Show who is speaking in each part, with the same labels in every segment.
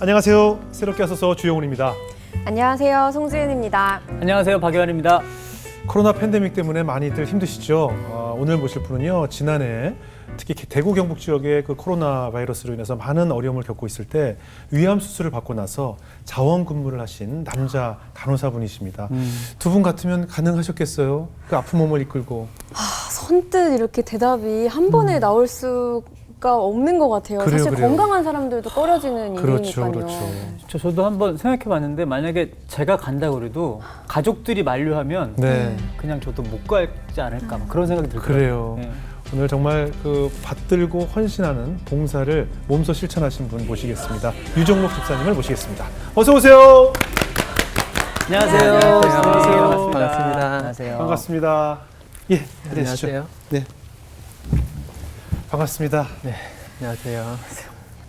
Speaker 1: 안녕하세요. 새롭게 하소서 주영훈입니다.
Speaker 2: 안녕하세요. 송지은입니다.
Speaker 3: 안녕하세요. 박예환입니다.
Speaker 1: 코로나 팬데믹 때문에 많이들 힘드시죠? 오늘 모실 분은요. 지난해 특히 대구 경북 지역의 그 코로나 바이러스로 인해서 많은 어려움을 겪고 있을 때 위암 수술을 받고 나서 자원 근무를 하신 남자 간호사분이십니다. 두 분 같으면 가능하셨겠어요? 그 아픈 몸을 이끌고.
Speaker 2: 선뜻 이렇게 대답이 한 번에 나올 수가 없는 것 같아요.
Speaker 1: 그래요,
Speaker 2: 사실
Speaker 1: 그래요.
Speaker 2: 건강한 사람들도 꺼려지는
Speaker 1: 그렇죠,
Speaker 2: 일이니까요.
Speaker 1: 그렇죠.
Speaker 3: 저도 한번 생각해 봤는데 만약에 제가 간다고 그래도 가족들이 만류하면
Speaker 1: 네,
Speaker 3: 그냥 저도 못 가지 않을까 막 그런 생각이 들더라고요.
Speaker 1: 그래요.
Speaker 3: 네.
Speaker 1: 오늘 정말 그 받들고 헌신하는 봉사를 몸소 실천하신 분 모시겠습니다. 유정록 집사님을 모시겠습니다. 어서 오세요.
Speaker 3: 안녕하세요.
Speaker 1: 안녕하세요.
Speaker 4: 반갑습니다.
Speaker 3: 안녕하세요.
Speaker 1: 반갑습니다. 예, 안녕하시죠.
Speaker 4: 안녕하세요.
Speaker 1: 네, 반갑습니다.
Speaker 4: 네, 안녕하세요.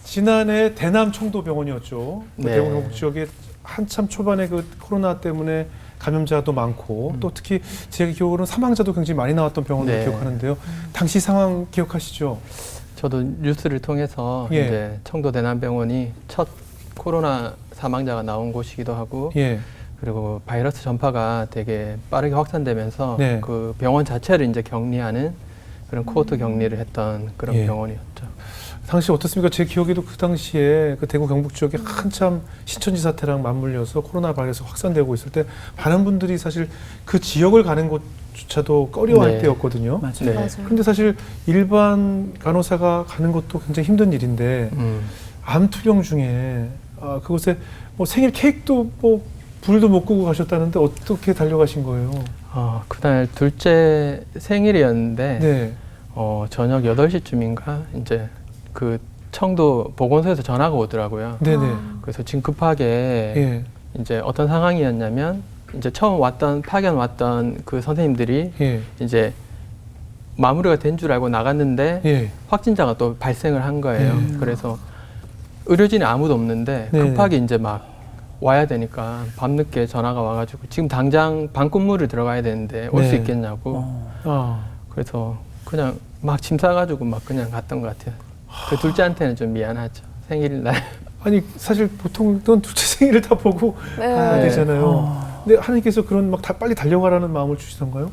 Speaker 1: 지난해 대남 청도병원이었죠. 그
Speaker 4: 네.
Speaker 1: 대구 경북 지역에 한참 초반에 그 코로나 때문에 감염자도 많고 또 특히 제 기억으로는 사망자도 굉장히 많이 나왔던 병원으로
Speaker 4: 네.
Speaker 1: 기억하는데요. 당시 상황 기억하시죠?
Speaker 4: 저도 뉴스를 통해서
Speaker 1: 예.
Speaker 4: 이제 청도 대남병원이 첫 코로나 사망자가 나온 곳이기도 하고
Speaker 1: 예,
Speaker 4: 그리고 바이러스 전파가 되게 빠르게 확산되면서
Speaker 1: 네.
Speaker 4: 그 병원 자체를 이제 격리하는 그런 코호트 격리를 했던 그런
Speaker 1: 예.
Speaker 4: 병원이었죠.
Speaker 1: 당시 어떻습니까? 제 기억에도 그 당시에 그 대구 경북 지역에 한참 신천지 사태랑 맞물려서 코로나 바이러스 확산되고 있을 때 많은 분들이 사실 그 지역을 가는 곳조차도 꺼려할
Speaker 4: 네.
Speaker 1: 때였거든요.
Speaker 3: 맞아요.
Speaker 4: 네.
Speaker 2: 맞아요.
Speaker 1: 근데 사실 일반 간호사가 가는 것도 굉장히 힘든 일인데 암 투병 중에 그곳에 뭐 생일 케이크도 뭐 불도 못 끄고 가셨다는데 어떻게 달려가신 거예요?
Speaker 4: 그날 둘째 생일이었는데
Speaker 1: 네,
Speaker 4: 저녁 8시쯤인가 이제 그 청도 보건소에서 전화가 오더라고요.
Speaker 1: 네네,
Speaker 4: 그래서 지금 급하게
Speaker 1: 예,
Speaker 4: 이제 어떤 상황이었냐면 이제 처음 파견 왔던 그 선생님들이
Speaker 1: 예,
Speaker 4: 이제 마무리가 된 줄 알고 나갔는데
Speaker 1: 예,
Speaker 4: 확진자가 또 발생을 한 거예요. 그래서 의료진이 아무도 없는데
Speaker 1: 네.
Speaker 4: 급하게 이제 막 와야 되니까 밤늦게 전화가 와가지고 지금 당장 방근무를 들어가야 되는데 올 수
Speaker 1: 네.
Speaker 4: 있겠냐고.
Speaker 1: 아,
Speaker 4: 그래서 그냥 막 짐 싸가지고 막 그냥 갔던 것 같아요. 그 둘째한테는 좀 미안하죠. 생일날.
Speaker 1: 아니 사실 보통은 둘째 생일을 다 보고
Speaker 2: 네.
Speaker 1: 가야
Speaker 4: 네.
Speaker 1: 되잖아요. 근데 하나님께서 그런 막 빨리 달려가라는 마음을 주시던가요?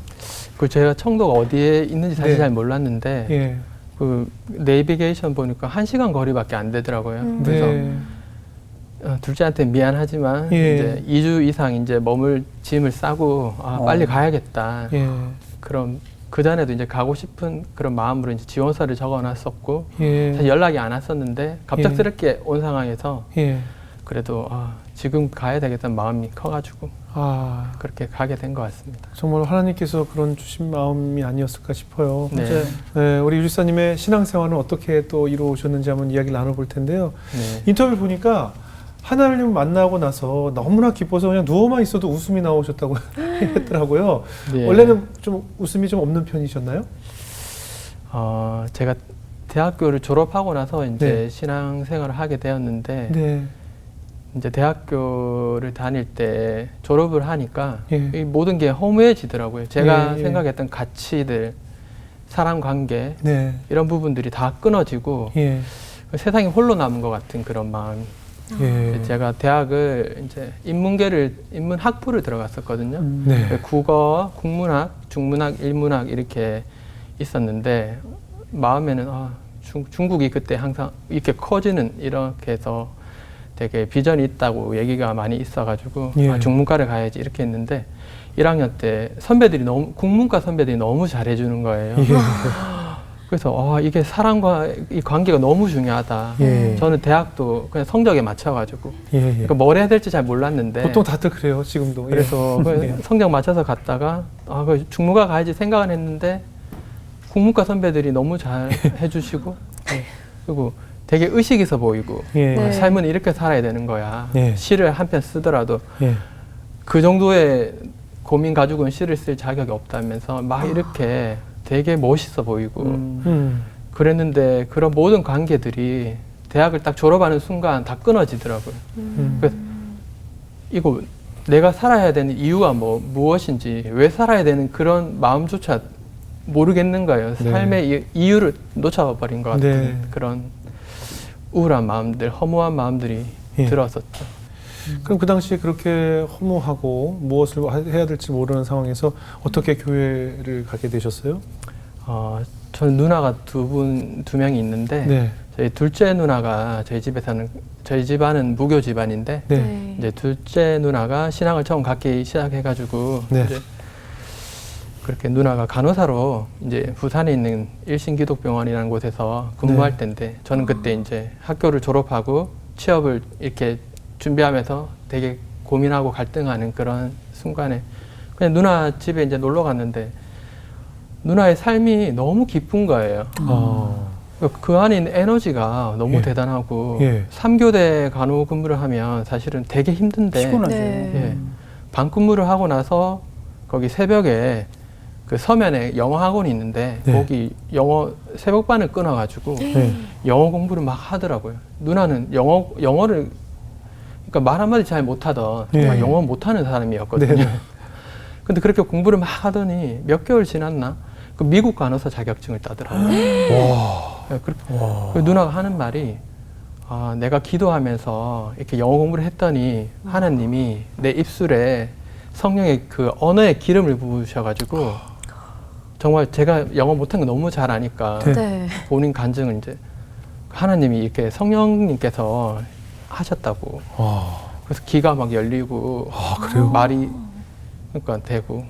Speaker 4: 그 제가 청도가 어디에 있는지 사실
Speaker 1: 네.
Speaker 4: 잘 몰랐는데
Speaker 1: 예,
Speaker 4: 그 내비게이션 보니까 1시간 거리밖에 안 되더라고요. 그래서
Speaker 1: 네,
Speaker 4: 둘째한테 미안하지만
Speaker 1: 예.
Speaker 4: 이제 2주 이상 이제 짐을 싸고 빨리 가야겠다.
Speaker 1: 예,
Speaker 4: 그럼 그 전에도 이제 가고 싶은 그런 마음으로 이제 지원서를 적어놨었고
Speaker 1: 예,
Speaker 4: 사실 연락이 안 왔었는데 갑작스럽게 온 상황에서
Speaker 1: 예,
Speaker 4: 그래도 지금 가야 되겠다는 마음이 커가지고 그렇게 가게 된 것 같습니다.
Speaker 1: 정말 하나님께서 그런 주신 마음이 아니었을까 싶어요.
Speaker 4: 네.
Speaker 1: 네, 우리 유지사님의 신앙생활은 어떻게 또 이루어오셨는지 한번 이야기를 나눠볼 텐데요.
Speaker 4: 네.
Speaker 1: 인터뷰를 보니까 하나님을 만나고 나서 너무나 기뻐서 그냥 누워만 있어도 웃음이 나오셨다고 했더라고요.
Speaker 4: 네.
Speaker 1: 원래는 좀 웃음이 좀 없는 편이셨나요?
Speaker 4: 제가 대학교를 졸업하고 나서 이제
Speaker 1: 네.
Speaker 4: 신앙생활을 하게 되었는데
Speaker 1: 네,
Speaker 4: 이제 대학교를 다닐 때 졸업을 하니까
Speaker 1: 예.
Speaker 4: 이 모든 게 허무해지더라고요. 제가
Speaker 1: 예.
Speaker 4: 생각했던 가치들, 사람 관계
Speaker 1: 네,
Speaker 4: 이런 부분들이 다 끊어지고
Speaker 1: 예,
Speaker 4: 세상에 홀로 남은 것 같은 그런 마음이.
Speaker 1: 예,
Speaker 4: 제가 대학을 이제 인문학부를 들어갔었거든요.
Speaker 1: 네,
Speaker 4: 국어, 국문학, 중문학, 일문학 이렇게 있었는데 마음에는 중국이 그때 항상 이렇게 커지는 이렇게 해서 되게 비전이 있다고 얘기가 많이 있어가지고
Speaker 1: 예.
Speaker 4: 중문과를 가야지 이렇게 했는데 1학년 때 국문과 선배들이 너무 잘해주는 거예요.
Speaker 1: 예,
Speaker 4: 그래서 이게 사람과 이 관계가 너무 중요하다.
Speaker 1: 예.
Speaker 4: 저는 대학도 그냥 성적에 맞춰가지고
Speaker 1: 예, 예.
Speaker 4: 그러니까 뭘 해야 될지 잘 몰랐는데
Speaker 1: 보통 다들 그래요, 지금도. 예.
Speaker 4: 그래서 그
Speaker 1: 예.
Speaker 4: 성적 맞춰서 갔다가 그 중문과 가야지 생각은 했는데 국문과 선배들이 너무 잘 해주시고 그리고 되게 의식 있어 보이고
Speaker 1: 예,
Speaker 2: 네.
Speaker 4: 삶은 이렇게 살아야 되는 거야.
Speaker 1: 예.
Speaker 4: 시를 한 편 쓰더라도
Speaker 1: 예.
Speaker 4: 그 정도의 고민 가지고는 시를 쓸 자격이 없다면서 막 이렇게 되게 멋있어 보이고 그랬는데 그런 모든 관계들이 대학을 딱 졸업하는 순간 다 끊어지더라고요. 그래서 이거 내가 살아야 되는 이유가 무엇인지 왜 살아야 되는 그런 마음조차 모르겠는 거예요.
Speaker 1: 네.
Speaker 4: 삶의 이유를 놓쳐버린 것 같은
Speaker 1: 네.
Speaker 4: 그런 우울한 마음들, 허무한 마음들이
Speaker 1: 예.
Speaker 4: 들었었죠.
Speaker 1: 그럼 그 당시에 그렇게 허무하고 무엇을 해야 될지 모르는 상황에서 어떻게 교회를 가게 되셨어요?
Speaker 4: 저는 누나가 두 명이 있는데
Speaker 1: 네.
Speaker 4: 저희 둘째 누나가 저희 집안은 무교 집안인데
Speaker 1: 네.
Speaker 4: 이제 둘째 누나가 신앙을 처음 갖기 시작해가지고
Speaker 1: 네.
Speaker 4: 이제 그렇게 누나가 간호사로 이제 부산에 있는 일신기독병원이라는 곳에서 근무할
Speaker 1: 네.
Speaker 4: 때인데 저는 그때 이제 학교를 졸업하고 취업을 이렇게 준비하면서 되게 고민하고 갈등하는 그런 순간에 그냥 누나 집에 이제 놀러 갔는데 누나의 삶이 너무 기쁜 거예요. 그 안에 있는 에너지가 너무
Speaker 1: 예.
Speaker 4: 대단하고
Speaker 1: 예.
Speaker 4: 3교대 간호 근무를 하면 사실은 되게 힘든데
Speaker 3: 피곤하죠.
Speaker 2: 네.
Speaker 4: 예. 반 근무를 하고 나서 거기 새벽에 그 서면에 영어 학원이 있는데
Speaker 1: 네.
Speaker 4: 거기 영어 새벽반을 끊어가지고
Speaker 1: 네.
Speaker 4: 영어 공부를 막 하더라고요. 누나는 영어를 그러니까 말 한마디 잘 못하던 정말
Speaker 1: 네.
Speaker 4: 영어 못하는 사람이었거든요.
Speaker 1: 네.
Speaker 4: 근데 그렇게 공부를 막 하더니 몇 개월 지났나 그 미국 간호사 자격증을 따더라고요.
Speaker 1: 와.
Speaker 4: 네, 그 누나가 하는 말이 내가 기도하면서 이렇게 영어 공부를 했더니 하나님이 내 입술에 성령의 그 언어의 기름을 부으셔가지고 정말 제가 영어 못한 거 너무 잘 아니까
Speaker 1: 네.
Speaker 2: 네.
Speaker 4: 본인 간증은 이제 하나님이 이렇게 성령님께서 하셨다고.
Speaker 1: 와.
Speaker 4: 그래서 귀가 막 열리고
Speaker 1: 그래요?
Speaker 4: 말이 그러니까 되고.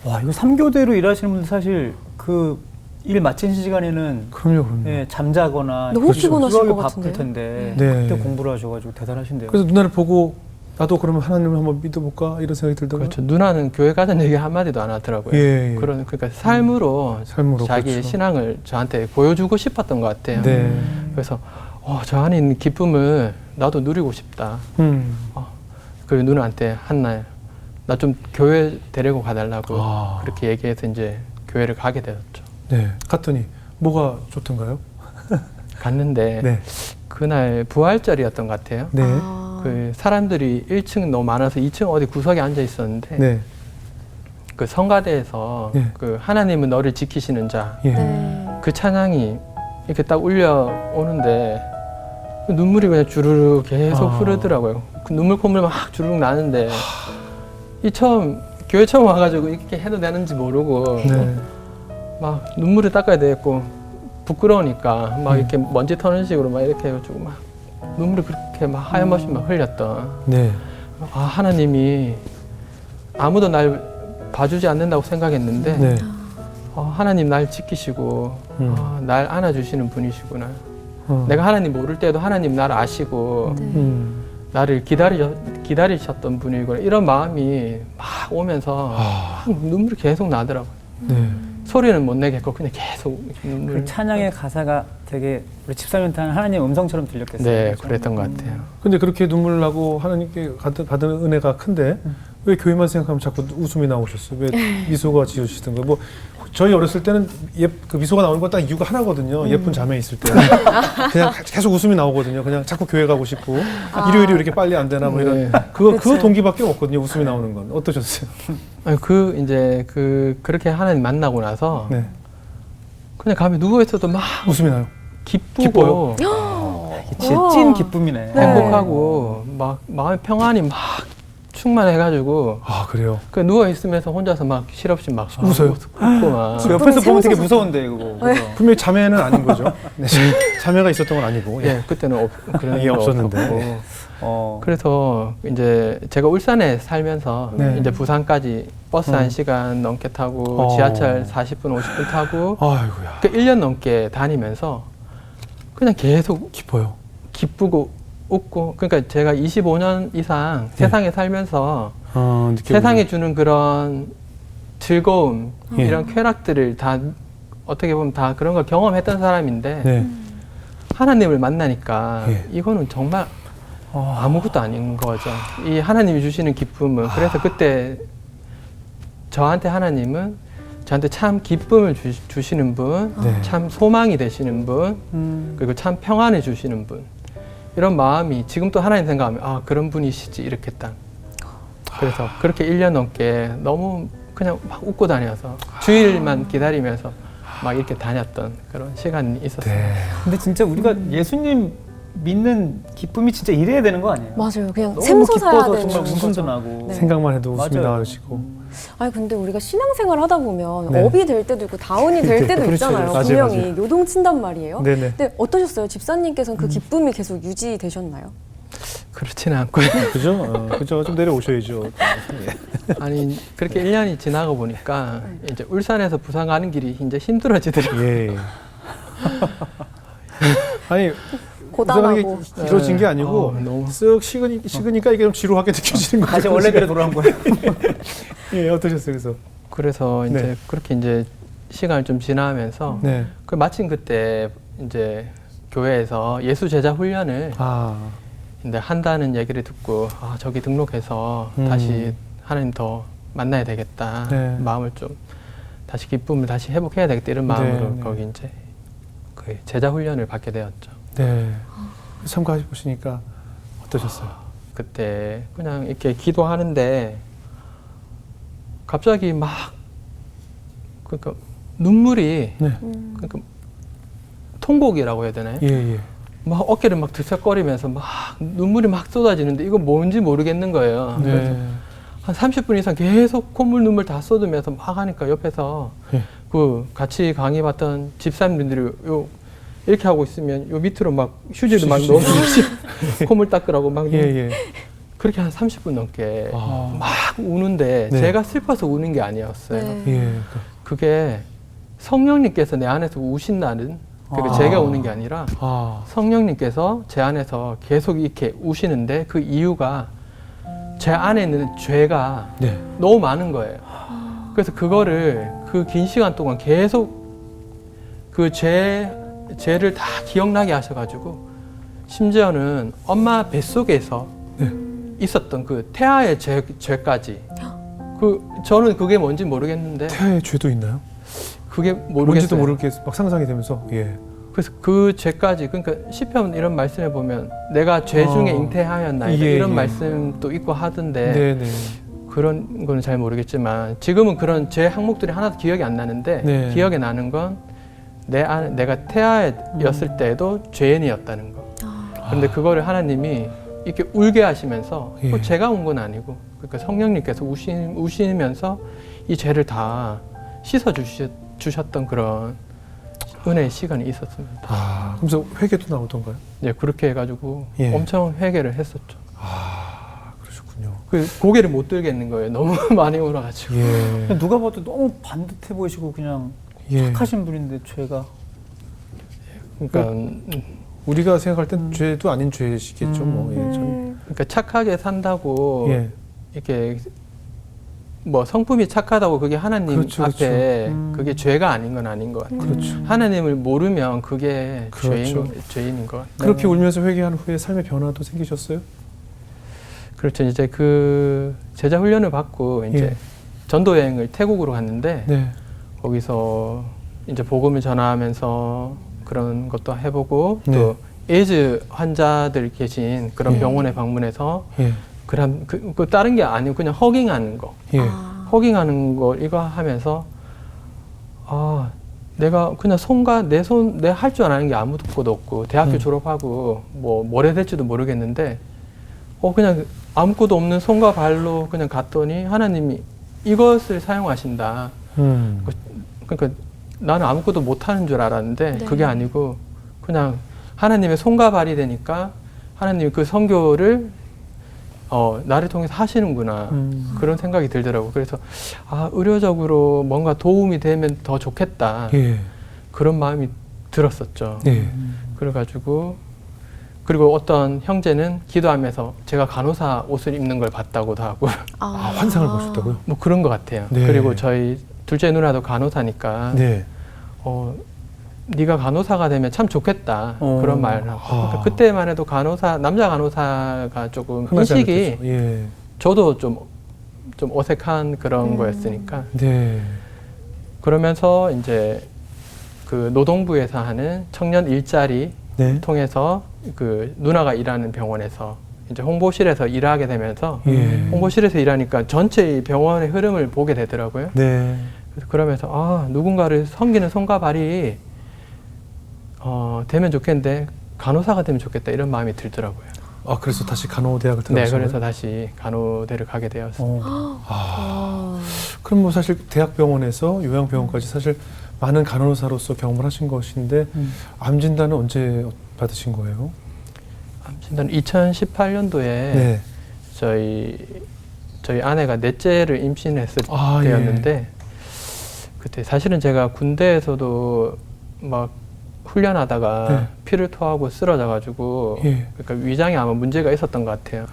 Speaker 3: 와, 이거 3교대로 일하시는 분들 사실 그 일 마친 시간에는
Speaker 1: 그럼요.
Speaker 3: 예, 잠자거나
Speaker 2: 너무 피곤하실
Speaker 3: 수학이
Speaker 2: 것
Speaker 3: 바쁠
Speaker 2: 같은데.
Speaker 3: 텐데
Speaker 1: 네.
Speaker 3: 그때 공부를 하셔가지고 대단하신데요.
Speaker 1: 그래서 누나를 보고 나도 그러면 하나님을 한번 믿어볼까 이런 생각이 들더라고요.
Speaker 4: 그렇죠. 누나는 교회 가자는 얘기 한마디도 안 하더라고요.
Speaker 1: 예.
Speaker 4: 그러니까 삶으로
Speaker 1: 삶으로
Speaker 4: 자기의
Speaker 1: 그렇죠.
Speaker 4: 신앙을 저한테 보여주고 싶었던 것 같아요.
Speaker 1: 네.
Speaker 4: 그래서 저 안에 있는 기쁨을 나도 누리고 싶다. 그리고 누나한테 한날 나 좀 교회 데리고 가달라고 그렇게 얘기해서 이제 교회를 가게 되었죠.
Speaker 1: 네. 갔더니 뭐가 좋던가요?
Speaker 4: 갔는데
Speaker 1: 네.
Speaker 4: 그날 부활절이었던 것 같아요.
Speaker 1: 네.
Speaker 4: 그 사람들이 1층 너무 많아서 2층 어디 구석에 앉아 있었는데
Speaker 1: 네.
Speaker 4: 그 성가대에서
Speaker 1: 네.
Speaker 4: 그 하나님은 너를 지키시는 자 그
Speaker 1: 예.
Speaker 2: 네.
Speaker 4: 찬양이 이렇게 딱 울려오는데 눈물이 그냥 주르르 계속 흐르더라고요. 그 눈물 콧물 막 주르륵 나는데 이 교회 처음 와가지고 이렇게 해도 되는지 모르고
Speaker 1: 네.
Speaker 4: 막 눈물을 닦아야 되겠고 부끄러우니까 막
Speaker 1: 음.
Speaker 4: 이렇게 먼지 터는 식으로 막 이렇게 해가지고 막 눈물을 그렇게 막 하염없이 막 흘렸던
Speaker 1: 네.
Speaker 4: 하나님이 아무도 날 봐주지 않는다고 생각했는데
Speaker 1: 네.
Speaker 4: 하나님 날 지키시고 날 안아주시는 분이시구나. 내가 하나님 모를 때도 하나님 날 아시고 나를 기다리셨던 분이구나. 이런 마음이 막 오면서 막 눈물이 계속 나더라고요.
Speaker 1: 네.
Speaker 4: 소리는 못 내겠고 그냥 계속
Speaker 3: 그
Speaker 4: 눈물.
Speaker 3: 찬양의 가사가 되게 우리 집사님한테 하나님의 음성처럼 들렸겠어요.
Speaker 4: 네,
Speaker 3: 그렇죠?
Speaker 4: 그랬던 것 같아요.
Speaker 1: 근데 그렇게 눈물 나고 하나님께 받은 은혜가 큰데 왜 교회만 생각하면 자꾸 웃음이 나오셨어요? 왜 미소가 지으시던 거예요? 뭐 저희 어렸을 때는 그 미소가 나오는 건 딱 이유가 하나거든요. 예쁜 자매 있을 때 그냥 계속 웃음이 나오거든요. 그냥 자꾸 교회 가고 싶고 일요일이 왜 이렇게 빨리 안 되나 뭐 이런
Speaker 4: 네.
Speaker 1: 그 동기밖에 없거든요. 웃음이 나오는 건 어떠셨어요?
Speaker 4: 아니, 그렇게 하나님 만나고 나서
Speaker 1: 네.
Speaker 4: 그냥 가면 누워 있어도 막
Speaker 1: 웃음이 나요.
Speaker 4: 기쁘고
Speaker 3: 진짜 찐 기쁨이네.
Speaker 2: 네.
Speaker 4: 행복하고 막 마음의 평안이 막 충만해가지고
Speaker 1: 그래요?
Speaker 4: 그 누워 있으면서 혼자서 막 실없이 막
Speaker 1: 웃어요?
Speaker 4: 웃고 막
Speaker 3: 그 옆에서 보면 되게 무서운데 그거. 그죠?
Speaker 1: 분명히 자매는 아닌 거죠. 네. 자매가 있었던 건 아니고.
Speaker 4: 예, 그때는 그런
Speaker 1: 예,
Speaker 4: 게
Speaker 1: 없었는데.
Speaker 4: 없었고. 그래서 이제 제가 울산에 살면서
Speaker 1: 네.
Speaker 4: 이제 부산까지 버스 1시간 넘게 타고 지하철 40분, 50분 타고
Speaker 1: 아이고야.
Speaker 4: 그 1년 넘게 다니면서 그냥 계속 기쁘고 웃고 그러니까 제가 25년 이상 세상에 살면서 세상에 주는 그런 즐거움 이런 쾌락들을 다 어떻게 보면 다 그런 걸 경험했던 사람인데
Speaker 1: 네.
Speaker 4: 하나님을 만나니까
Speaker 1: 예.
Speaker 4: 이거는 정말 아무것도 아닌 거죠. 이 하나님이 주시는 기쁨은 그래서 그때 저한테 하나님은 저한테 참 기쁨을 주시는 분,
Speaker 1: 네.
Speaker 4: 참 소망이 되시는 분, 그리고 참 평안을 주시는 분. 이런 마음이 지금 또 하나님 생각하면 그런 분이시지 이렇게 딱. 그래서 그렇게 1년 넘게 너무 그냥 막 웃고 다녀서 주일만 기다리면서 막 이렇게 다녔던 그런 시간이 있었어요.
Speaker 1: 네.
Speaker 3: 근데 진짜 우리가 예수님 믿는 기쁨이 진짜 이래야 되는 거 아니에요?
Speaker 2: 맞아요. 그냥
Speaker 3: 너무
Speaker 2: 샘솟아야
Speaker 3: 기뻐서
Speaker 2: 되는
Speaker 3: 정말 웃음도
Speaker 2: 거죠.
Speaker 3: 나고.
Speaker 2: 네.
Speaker 1: 생각만 해도 웃음이
Speaker 3: 맞아요.
Speaker 1: 나오시고.
Speaker 2: 아니 근데 우리가 신앙생활 하다 보면
Speaker 1: 네.
Speaker 2: 업이 될 때도 있고 다운이 될 때도
Speaker 1: 그렇죠.
Speaker 2: 있잖아요.
Speaker 1: 맞아요,
Speaker 2: 분명히
Speaker 1: 맞아요.
Speaker 2: 요동친단 말이에요.
Speaker 1: 네네.
Speaker 2: 근데 어떠셨어요? 집사님께서는 그 기쁨이 계속 유지되셨나요?
Speaker 4: 그렇지는 않고요.
Speaker 1: 그죠? 그죠? 좀 내려오셔야죠.
Speaker 4: 아니 그렇게 1년이 지나고 보니까 이제 울산에서 부산 가는 길이 이제 힘들어지더라고요.
Speaker 1: 예. 아니
Speaker 2: 고단하고.
Speaker 1: 우선하게 길어진 게 아니고
Speaker 4: 너무
Speaker 1: 쓱 식으니까 이게 좀 지루하게 느껴지는 거예요.
Speaker 3: 다시 원래대로 돌아온 거예요.
Speaker 1: 예, 어떠셨어요? 그래서
Speaker 4: 그래서 이제
Speaker 1: 네.
Speaker 4: 그렇게 이제 시간을 좀 지나면서
Speaker 1: 네.
Speaker 4: 그 마침 그때 이제 교회에서 예수 제자 훈련을
Speaker 1: 아,
Speaker 4: 이제 한다는 얘기를 듣고 아 저기 등록해서 다시 하나님 더 만나야 되겠다
Speaker 1: 네.
Speaker 4: 마음을 좀 다시 기쁨을 다시 회복해야 되겠다 이런 마음으로
Speaker 1: 네.
Speaker 4: 거기 이제 그 제자 훈련을 받게 되었죠.
Speaker 1: 네. 참가해 보시니까 어떠셨어요?
Speaker 4: 그때 그냥 이렇게 기도하는데 갑자기 막 그러니까 눈물이
Speaker 1: 네.
Speaker 4: 그러니까 통곡이라고 해야 되나요?
Speaker 1: 예, 예.
Speaker 4: 막 어깨를 막 들썩거리면서 막 눈물이 막 쏟아지는데 이거 뭔지 모르겠는 거예요. 그래서
Speaker 1: 네.
Speaker 4: 한 30분 이상 계속 콧물 눈물 다 쏟으면서 막 하니까 옆에서
Speaker 1: 예.
Speaker 4: 그 같이 강의 받던 집사님들이 요 이렇게 하고 있으면 요 밑으로 막 휴지를 막 넣어주시 콧물 닦으라고 막
Speaker 1: 예, 예.
Speaker 4: 그렇게 한 30분 넘게
Speaker 1: 아.
Speaker 4: 막 우는데
Speaker 1: 네.
Speaker 4: 제가 슬퍼서 우는 게 아니었어요.
Speaker 2: 네.
Speaker 1: 예.
Speaker 4: 그게 성령님께서 내 안에서 우신다는 그러니까
Speaker 1: 아.
Speaker 4: 제가 우는 게 아니라
Speaker 1: 아,
Speaker 4: 성령님께서 제 안에서 계속 이렇게 우시는데 그 이유가 제 안에 있는 죄가
Speaker 1: 네.
Speaker 4: 너무 많은 거예요. 그래서 그거를 그 긴 시간 동안 계속 그 죄를 다 기억나게 하셔가지고 심지어는 엄마 뱃속에서
Speaker 1: 네.
Speaker 4: 있었던 그 태아의 죄까지 저는 그게 뭔지 모르겠는데
Speaker 1: 태아의 죄도 있나요?
Speaker 4: 그게
Speaker 1: 뭔지도
Speaker 4: 모르겠어요.
Speaker 1: 모르게 막 상상이 되면서 예.
Speaker 4: 그래서 그 죄까지 그러니까 시편 이런 말씀에 보면 내가 죄 중에 잉태하였나이다
Speaker 1: 예,
Speaker 4: 이런
Speaker 1: 예.
Speaker 4: 말씀도 있고 하던데
Speaker 1: 네, 네.
Speaker 4: 그런 건 잘 모르겠지만 지금은 그런 죄 항목들이 하나도 기억이 안 나는데
Speaker 1: 네.
Speaker 4: 기억에 나는 건 내가 태아였을 때에도 죄인이었다는 거. 그런데 그거를 하나님이 이렇게 울게 하시면서
Speaker 1: 예.
Speaker 4: 제가 운 건 아니고 그러니까 성령님께서 우시면서 이 죄를 다 씻어 주셨던 그런 은혜의 시간이 있었습니다.
Speaker 1: 아, 그래서 회개도 나오던가요?
Speaker 4: 네, 그렇게 해가지고
Speaker 1: 예.
Speaker 4: 엄청 회개를 했었죠.
Speaker 1: 아, 그러셨군요.
Speaker 4: 그 고개를 못 들겠는 거예요. 너무 많이 울어가지고.
Speaker 1: 예.
Speaker 3: 누가 봐도 너무 반듯해 보이시고 그냥
Speaker 1: 예.
Speaker 3: 착하신 분인데 죄가.
Speaker 4: 그러니까,
Speaker 1: 우리가 생각할 땐 죄도 아닌 죄시겠죠. 뭐. 예, 전,
Speaker 4: 그러니까 착하게 산다고
Speaker 1: 예.
Speaker 4: 이렇게 뭐 성품이 착하다고 그게 하나님
Speaker 1: 그렇죠,
Speaker 4: 앞에
Speaker 3: 그렇죠.
Speaker 4: 그게 죄가 아닌 건 아닌 것 같아요.
Speaker 1: 그렇죠.
Speaker 4: 하나님을 모르면 그게
Speaker 1: 그렇죠.
Speaker 4: 죄인인 것 같아요.
Speaker 1: 그렇게
Speaker 3: 네.
Speaker 1: 울면서 회개한 후에 삶의 변화도 생기셨어요?
Speaker 4: 그렇죠. 이제 그 제자 훈련을 받고 이제
Speaker 1: 예.
Speaker 4: 전도 여행을 태국으로 갔는데
Speaker 1: 네.
Speaker 4: 거기서 이제 복음을 전하면서 그런 것도 해보고
Speaker 1: 네.
Speaker 4: 또 에이즈 환자들 계신 그런
Speaker 1: 예.
Speaker 4: 병원에 방문해서
Speaker 1: 예.
Speaker 4: 그런 그 다른 게 아니고 그냥 허깅하는 거,
Speaker 1: 예.
Speaker 4: 허깅하는 거 이거 하면서 아 내가 그냥 내 할 줄 아는 게 아무것도 없고 대학교 졸업하고 뭘 해야 될지도 모르겠는데 그냥 아무것도 없는 손과 발로 그냥 갔더니 하나님이 이것을 사용하신다. 그러니까 나는 아무것도 못하는 줄 알았는데
Speaker 2: 네.
Speaker 4: 그게 아니고 그냥 하나님의 손과 발이 되니까 하나님이 그 선교를 나를 통해서 하시는구나 그런 생각이 들더라고요. 그래서 의료적으로 뭔가 도움이 되면 더 좋겠다
Speaker 1: 예.
Speaker 4: 그런 마음이 들었었죠.
Speaker 1: 예.
Speaker 4: 그래가지고 그리고 어떤 형제는 기도하면서 제가 간호사 옷을 입는 걸 봤다고도 하고
Speaker 1: 아, 환상을 보셨다고요?
Speaker 4: 뭐 그런 것 같아요.
Speaker 1: 네.
Speaker 4: 그리고 저희 둘째 누나도 간호사니까
Speaker 1: 네.
Speaker 4: 네가 간호사가 되면 참 좋겠다 그런 말을 하고 그러니까
Speaker 1: 아.
Speaker 4: 그때만 해도 남자 간호사가 조금
Speaker 1: 흔하지
Speaker 4: 인식이
Speaker 1: 않았겠죠. 예.
Speaker 4: 저도 좀 어색한 그런 거였으니까
Speaker 1: 네.
Speaker 4: 그러면서 이제 그 노동부에서 하는 청년 일자리
Speaker 1: 네.
Speaker 4: 통해서 그 누나가 일하는 병원에서 이제 홍보실에서 일하게 되면서
Speaker 1: 예.
Speaker 4: 홍보실에서 일하니까 전체 병원의 흐름을 보게 되더라고요.
Speaker 1: 네.
Speaker 4: 그래서 그러면서 누군가를 섬기는 손과 발이 되면 좋겠는데 간호사가 되면 좋겠다 이런 마음이 들더라고요.
Speaker 1: 아, 그래서 다시 간호대학을
Speaker 4: 네,
Speaker 1: 들어가신
Speaker 4: 그래서
Speaker 1: 거예요?
Speaker 4: 다시 간호대를 가게 되었어요.
Speaker 1: 그럼 뭐 사실 대학병원에서 요양병원까지 사실 많은 간호사로서 경험을 하신 것인데 암 진단은 언제 받으신 거예요?
Speaker 4: 암 진단은 2018년도에
Speaker 1: 네.
Speaker 4: 저희 아내가 넷째를 임신했을
Speaker 1: 아,
Speaker 4: 때였는데 그때 사실은 제가 군대에서도 막 훈련하다가
Speaker 1: 네.
Speaker 4: 피를 토하고 쓰러져가지고
Speaker 1: 예.
Speaker 4: 그러니까 위장에 아마 문제가 있었던 것 같아요.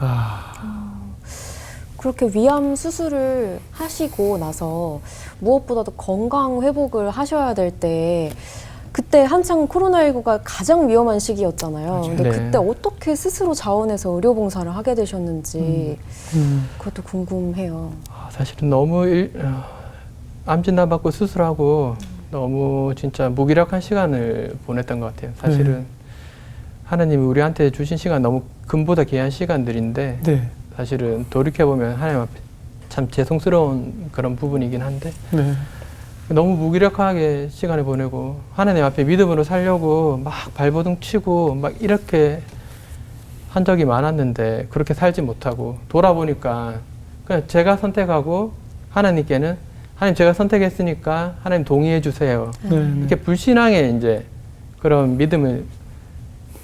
Speaker 2: 그렇게 위암 수술을 하시고 나서 무엇보다도 건강 회복을 하셔야 될 때 그때 한창 코로나19가 가장 위험한 시기였잖아요. 근데
Speaker 4: 네.
Speaker 2: 그때 어떻게 스스로 자원해서 의료봉사를 하게 되셨는지 그것도 궁금해요.
Speaker 4: 사실은 너무 암 진단 받고 수술하고 너무 진짜 무기력한 시간을 보냈던 것 같아요. 사실은 하나님이 우리한테 주신 시간 너무 금보다 귀한 시간들인데
Speaker 1: 네.
Speaker 4: 사실은 돌이켜보면 하나님 앞에 참 죄송스러운 그런 부분이긴 한데
Speaker 1: 네.
Speaker 4: 너무 무기력하게 시간을 보내고 하나님 앞에 믿음으로 살려고 막 발버둥 치고 막 이렇게 한 적이 많았는데 그렇게 살지 못하고 돌아보니까 그냥 제가 선택하고 하나님께는 하나님 제가 선택했으니까 하나님 동의해 주세요. 이렇게 불신앙의 이제 그런 믿음을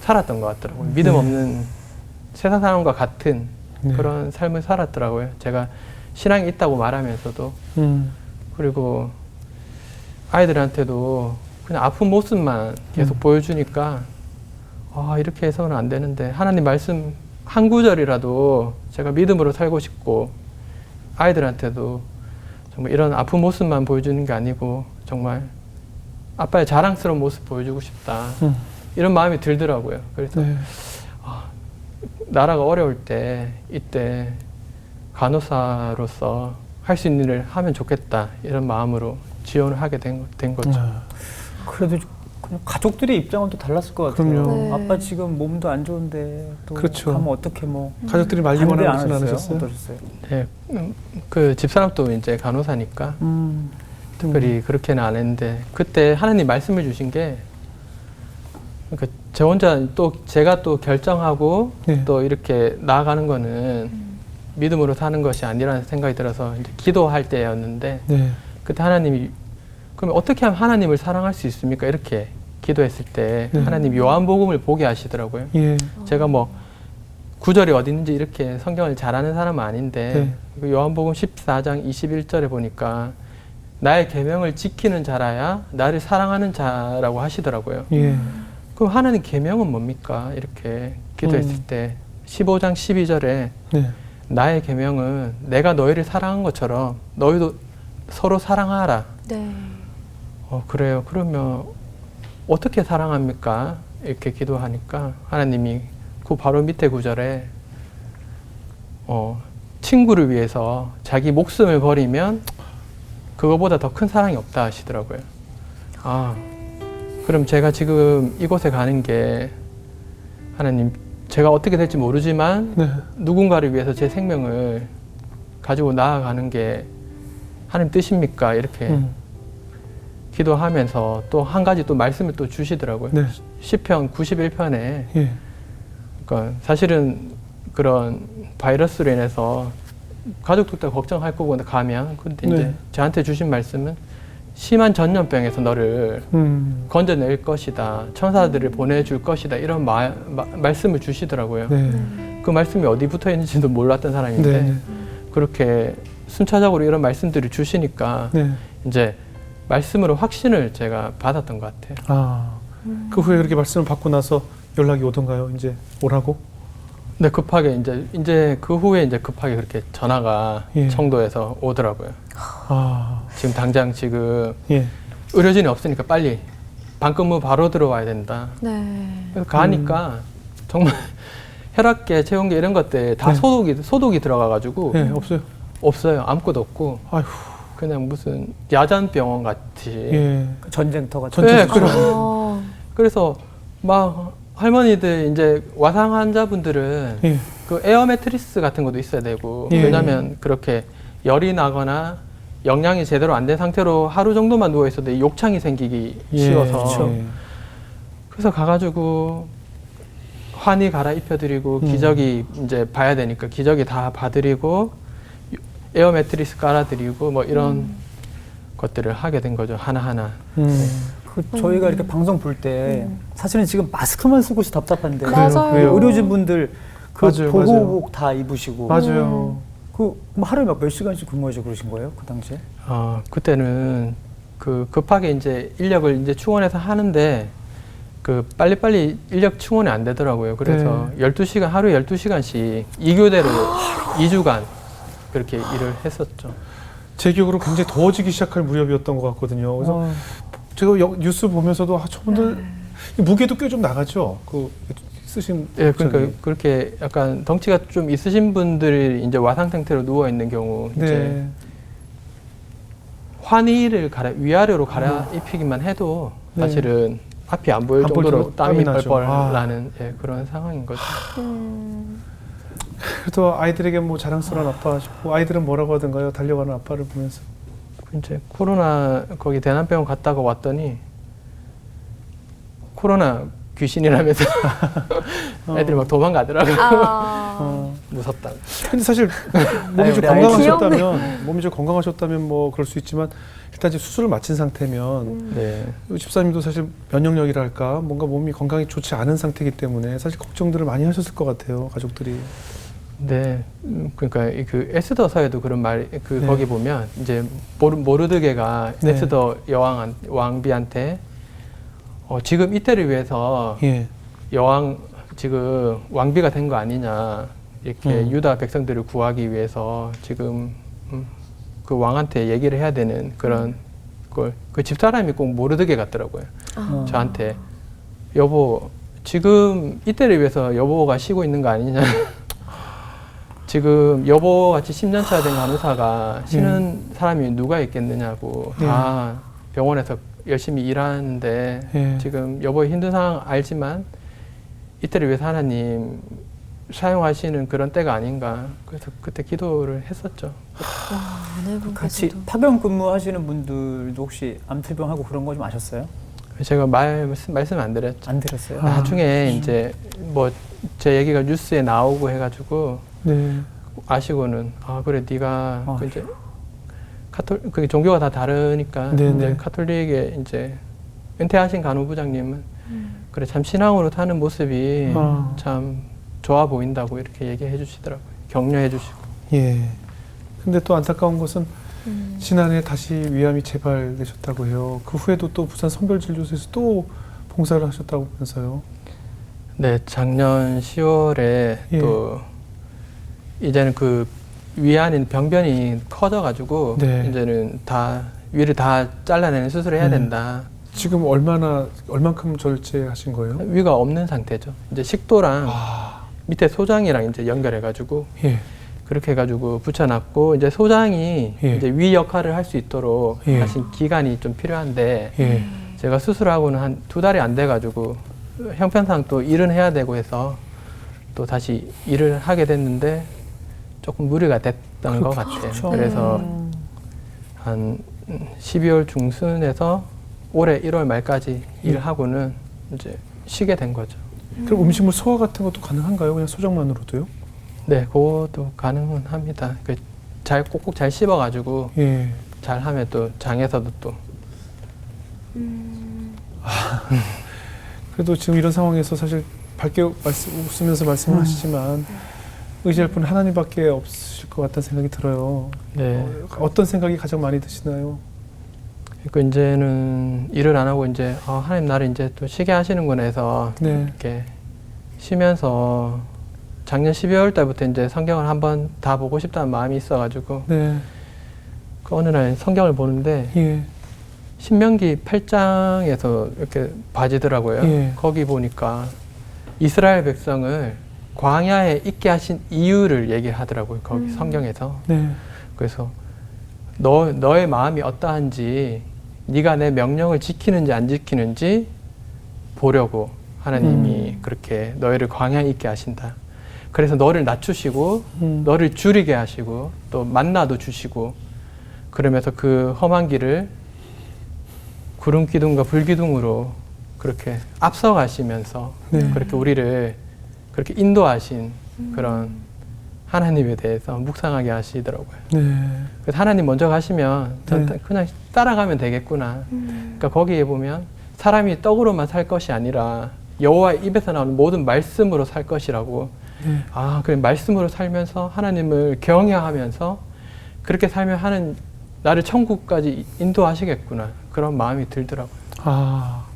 Speaker 4: 살았던 것 같더라고요. 믿음 없는 세상 사람과 같은 그런 삶을 살았더라고요. 제가 신앙이 있다고 말하면서도 그리고 아이들한테도 그냥 아픈 모습만 계속 보여주니까 이렇게 해서는 안 되는데 하나님 말씀 한 구절이라도 제가 믿음으로 살고 싶고 아이들한테도 정말 이런 아픈 모습만 보여주는 게 아니고 정말 아빠의 자랑스러운 모습 보여주고 싶다 이런 마음이 들더라고요. 그래서 나라가 어려울 때 이때 간호사로서 할 수 있는 일을 하면 좋겠다 이런 마음으로 지원을 하게 된 거죠.
Speaker 3: 그래도 그냥 가족들의 입장은 또 달랐을 것 같아요.
Speaker 1: 그럼요.
Speaker 2: 네.
Speaker 3: 아빠 지금 몸도 안 좋은데 또
Speaker 1: 그렇죠.
Speaker 3: 가면 어떻게 뭐
Speaker 1: 가족들이 말리거나
Speaker 3: 반대 안
Speaker 1: 그러진
Speaker 3: 하셨어요?
Speaker 1: 않으셨어요?
Speaker 3: 어떠셨어요?
Speaker 4: 네, 그 집사람도 이제 간호사니까 특별히 그렇게는 안 했는데 그때 하나님 말씀을 주신 게 그러니까 저 혼자 또 제가 또 결정하고 또 이렇게 나아가는 거는 믿음으로 사는 것이 아니라는 생각이 들어서 이제 기도할 때였는데 그때 하나님이 그럼 어떻게 하면 하나님을 사랑할 수 있습니까? 이렇게 기도했을 때 하나님 요한복음을 보게 하시더라고요. 제가 뭐 구절이 어디 있는지 이렇게 성경을 잘 아는 사람은 아닌데 그 요한복음 14장 21절에 보니까 나의 계명을 지키는 자라야 나를 사랑하는 자라고 하시더라고요. 그럼 하나님 계명은 뭡니까? 이렇게 기도했을 때 15장 12절에 나의 계명은 내가 너희를 사랑한 것처럼 너희도 서로 사랑하라.
Speaker 2: 네.
Speaker 4: 그래요. 그러면 어떻게 사랑합니까? 이렇게 기도하니까 하나님이 그 바로 밑에 구절에 친구를 위해서 자기 목숨을 버리면 그거보다 더 큰 사랑이 없다 하시더라고요. 그럼 제가 지금 이곳에 가는 게 하나님 제가 어떻게 될지 모르지만 누군가를 위해서 제 생명을 가지고 나아가는 게 하나님 뜻입니까? 이렇게 기도하면서 또 한 가지 또 말씀을 또 주시더라고요. 시편 91편에 그러니까 사실은 그런 바이러스로 인해서 가족들 다 걱정할 거고 가면 근데 이제 저한테 주신 말씀은 심한 전염병에서 너를 건져낼 것이다. 천사들을 보내줄 것이다. 이런 말씀을 주시더라고요. 그 말씀이 어디 붙어 있는지도 몰랐던 사람인데 그렇게 순차적으로 이런 말씀들을 주시니까 이제 말씀으로 확신을 제가 받았던 것 같아요.
Speaker 1: 그 후에 그렇게 말씀을 받고 나서 연락이 오던가요? 이제 오라고?
Speaker 4: 네, 급하게 이제 그 후에 이제 급하게 그렇게 전화가 청도에서 오더라고요. 지금 당장 지금 의료진이 없으니까 빨리 반근무 바로 들어와야 된다. 그래서 가니까 정말 혈압계, 체온계 이런 것들 다 소독이 들어가가지고 없어요. 아무것도 없고 그냥 무슨 야잔 병원 같이
Speaker 3: 전쟁터 같은.
Speaker 4: 그래서 막 할머니들 이제 와상 환자분들은 그 에어 매트리스 같은 것도 있어야 되고 왜냐하면 그렇게 열이 나거나 영양이 제대로 안 된 상태로 하루 정도만 누워 있어도 욕창이 생기기 쉬워서 그래서 가가지고 환희 갈아입혀드리고 기저귀 이제 봐야 되니까 기저귀 다 봐드리고 에어 매트리스 깔아드리고 뭐 이런 것들을 하게 된 거죠. 하나하나.
Speaker 3: 저희가 이렇게 방송 볼 때 사실은 지금 마스크만 쓰고 있어 답답한데
Speaker 2: 맞아요.
Speaker 1: 그래요.
Speaker 3: 의료진 분들 그
Speaker 1: 맞아요,
Speaker 3: 보호복 다 입으시고
Speaker 1: 맞아요.
Speaker 3: 그 하루에 몇 시간씩 근무하시고 그러신 거예요? 그 당시에?
Speaker 4: 그때는 그 급하게 이제 인력을 이제 충원해서 하는데 그 빨리빨리 인력 충원이 안 되더라고요. 그래서 12시간, 하루에 12시간씩 2교대로 2주간 그렇게 일을 했었죠.
Speaker 1: 제 기억으로 굉장히 더워지기 시작할 무렵이었던 것 같거든요. 그래서 제가 뉴스 보면서도 저분들 무게도 꽤 좀 나가죠. 그 쓰신
Speaker 4: 예, 그러니까 그렇게 약간 덩치가 좀 있으신 분들이 이제 와상 상태로 누워 있는 경우 이제
Speaker 1: 네.
Speaker 4: 환희를 위아래로 갈아입히기만 해도
Speaker 1: 네.
Speaker 4: 사실은 앞이 안 보일
Speaker 1: 안 보일
Speaker 4: 정도로
Speaker 1: 정도
Speaker 4: 땀이
Speaker 1: 땀이 나죠.
Speaker 4: 뻘뻘 나는 그런 상황인 거죠.
Speaker 1: 그래도 아이들에게 뭐 자랑스러운 아빠시고 아이들은 뭐라고 하던가요? 달려가는 아빠를 보면서.
Speaker 4: 이제 코로나 거기 대남병원 갔다가 왔더니 코로나 귀신이라면서 애들이 막 도망가더라고요. 무섭다.
Speaker 1: 근데 사실 몸이 좀
Speaker 3: 우리 아이
Speaker 1: 건강하셨다면 뭐 그럴 수 있지만 일단 이제 수술을 마친 상태면
Speaker 4: 네.
Speaker 1: 집사님도 사실 면역력이랄까 뭔가 몸이 건강이 좋지 않은 상태이기 때문에 사실 걱정들을 많이 하셨을 것 같아요, 가족들이.
Speaker 4: 네, 그러니까 그 에스더서에도 그런 말,
Speaker 1: 네.
Speaker 4: 거기 보면 이제 모르드게가
Speaker 1: 네.
Speaker 4: 에스더 왕비한테 지금 이때를 위해서
Speaker 1: 예.
Speaker 4: 지금 왕비가 된 거 아니냐 이렇게 유다 백성들을 구하기 위해서 지금 그 왕한테 얘기를 해야 되는 그런 걸 그 집사람이 꼭 모르드게 같더라고요. 저한테 여보 지금 이때를 위해서 여보가 쉬고 있는 거 아니냐. 지금 여보같이 10년차 된 간호사가 쉬는 사람이 누가 있겠느냐고 다 병원에서 열심히 일하는데 지금 여보의 힘든 상황 알지만 이때를 위해서 하나님 사용하시는 그런 때가 아닌가. 그래서 그때 기도를 했었죠.
Speaker 3: 같이 파병 근무하시는 분들도 혹시 암투병하고 그런 거 좀 아셨어요?
Speaker 4: 제가 말씀 안 드렸죠.
Speaker 3: 안 들었어요?
Speaker 4: 나중에 이제 뭐 제 얘기가 뉴스에 나오고 해가지고
Speaker 1: 네.
Speaker 4: 아시고는 그래 네가 이제 그게 종교가 다 다르니까 이제 카톨릭에 이제 은퇴하신 간호부장님은 그래 참 신앙으로 사는 모습이 참 좋아 보인다고 이렇게 얘기해 주시더라고요. 격려해 주시고.
Speaker 1: 예. 근데 또 안타까운 것은 지난해 다시 위암이 재발되셨다고 해요. 그 후에도 또 부산 선별진료소에서 또 봉사를 하셨다고 하면서요.
Speaker 4: 네, 작년 10월에 또 이제는 그 위안인 병변이 커져가지고 이제는 다 위를 다 잘라내는 수술을 해야 된다.
Speaker 1: 지금 얼만큼 절제하신 거예요?
Speaker 4: 위가 없는 상태죠. 이제 식도랑 밑에 소장이랑 이제 연결해가지고 그렇게 해가지고 붙여놨고 이제 소장이 이제 위 역할을 할 수 있도록 사실 기간이 좀 필요한데 제가 수술하고는 한 2달이 안 돼가지고 형편상 또 일은 해야 되고 해서 또 다시 일을 하게 됐는데 조금 무리가 됐던 것 같아요. 그래서 한 12월 중순에서 올해 1월 말까지 일하고는 이제 쉬게 된 거죠.
Speaker 1: 그럼 음식물 소화 같은 것도 가능한가요? 그냥 소장만으로도요?
Speaker 4: 네, 그것도 가능은 합니다. 잘 꼭꼭 잘 씹어가지고 잘 하면 또 장에서도 또.
Speaker 1: 그래도 지금 이런 상황에서 사실 밝게 웃으면서 말씀을 하시지만 의지할 분은 하나님밖에 없으실 것 같다는 생각이 들어요.
Speaker 4: 네.
Speaker 1: 어떤 생각이 가장 많이 드시나요?
Speaker 4: 그러니까 이제는 일을 안 하고 이제 하나님 나를 이제 또 쉬게 하시는구나 해서 이렇게 쉬면서 작년 12월 달부터 이제 성경을 한번 다 보고 싶다는 마음이 있어가지고 그 어느 날 성경을 보는데 신명기 8장에서 이렇게 봐지더라고요. 거기 보니까 이스라엘 백성을 광야에 있게 하신 이유를 얘기하더라고요. 거기 성경에서. 그래서 너의 마음이 어떠한지 네가 내 명령을 지키는지 안 지키는지 보려고 하나님이 그렇게 너희를 광야에 있게 하신다. 그래서 너를 낮추시고 너를 줄이게 하시고 또 만나도 주시고 그러면서 그 험한 길을 구름 기둥과 불 기둥으로 그렇게 앞서가시면서 그렇게 우리를 그렇게 인도하신 그런 하나님에 대해서 묵상하게 하시더라고요.
Speaker 1: 네.
Speaker 4: 그래서 하나님 먼저 가시면 전
Speaker 1: 네.
Speaker 4: 그냥 따라가면 되겠구나. 그러니까 거기에 보면 사람이 떡으로만 살 것이 아니라 여호와의 입에서 나오는 모든 말씀으로 살 것이라고.
Speaker 1: 네.
Speaker 4: 아, 그래 말씀으로 살면서 하나님을 경외하면서 그렇게 살면 하는 나를 천국까지 인도하시겠구나. 그런 마음이 들더라고요.
Speaker 1: 아,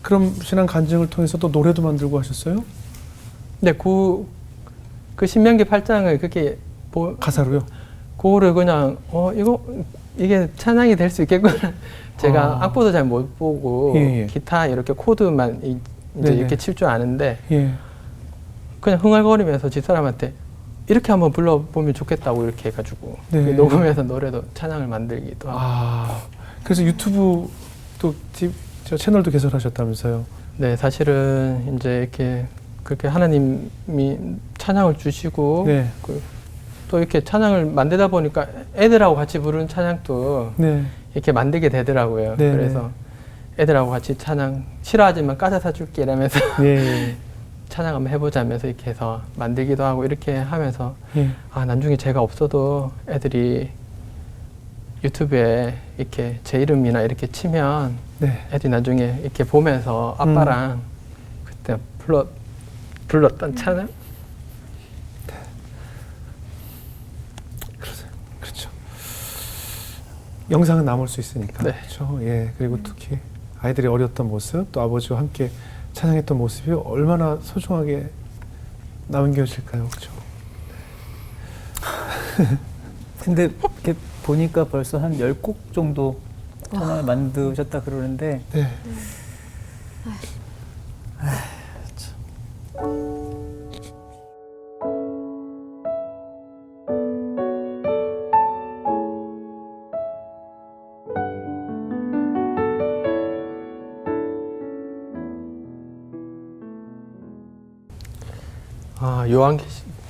Speaker 1: 그럼 신앙 간증을 통해서 또 노래도 만들고 하셨어요?
Speaker 4: 근데 그 신명기 8장을 그렇게
Speaker 1: 가사로요?
Speaker 4: 그거를 그냥 이게 찬양이 될 수 있겠구나. 제가 악보도 잘 못 보고
Speaker 1: 예, 예.
Speaker 4: 기타 이렇게 코드만 이제
Speaker 1: 네네.
Speaker 4: 이렇게 칠 줄 아는데
Speaker 1: 예.
Speaker 4: 그냥 흥얼거리면서 집사람한테 이렇게 한번 불러보면 좋겠다고 이렇게 해가지고
Speaker 1: 네.
Speaker 4: 녹음해서 노래도 찬양을 만들기도 하고.
Speaker 1: 아, 그래서 유튜브 또 저 채널도 개설하셨다면서요?
Speaker 4: 네, 사실은 이제 이렇게 그렇게 하나님이 찬양을 주시고
Speaker 1: 네.
Speaker 4: 또 이렇게 찬양을 만들다 보니까 애들하고 같이 부르는 찬양도
Speaker 1: 네.
Speaker 4: 이렇게 만들게 되더라고요.
Speaker 1: 네.
Speaker 4: 그래서 애들하고 같이 찬양 싫어하지만 까자 사줄게 이러면서
Speaker 1: 예.
Speaker 4: 찬양 한번 해보자면서 이렇게 해서 만들기도 하고 이렇게 하면서
Speaker 1: 예.
Speaker 4: 아, 나중에 제가 없어도 애들이 유튜브에 이렇게 제 이름이나 이렇게 치면
Speaker 1: 네.
Speaker 4: 애들이 나중에 이렇게 보면서 아빠랑 그때 불렀던 찬양?
Speaker 1: 그렇죠. 영상은 남을 수 있으니까.
Speaker 4: 네.
Speaker 1: 그렇죠. 예. 그리고 특히 아이들이 어렸던 모습, 또 아버지와 함께 찬양했던 모습이 얼마나 소중하게 남겨질까요, 그렇죠?
Speaker 3: 근데 이렇게 보니까 벌써 한 10곡 정도 찬양을 만드셨다 그러는데
Speaker 1: 네.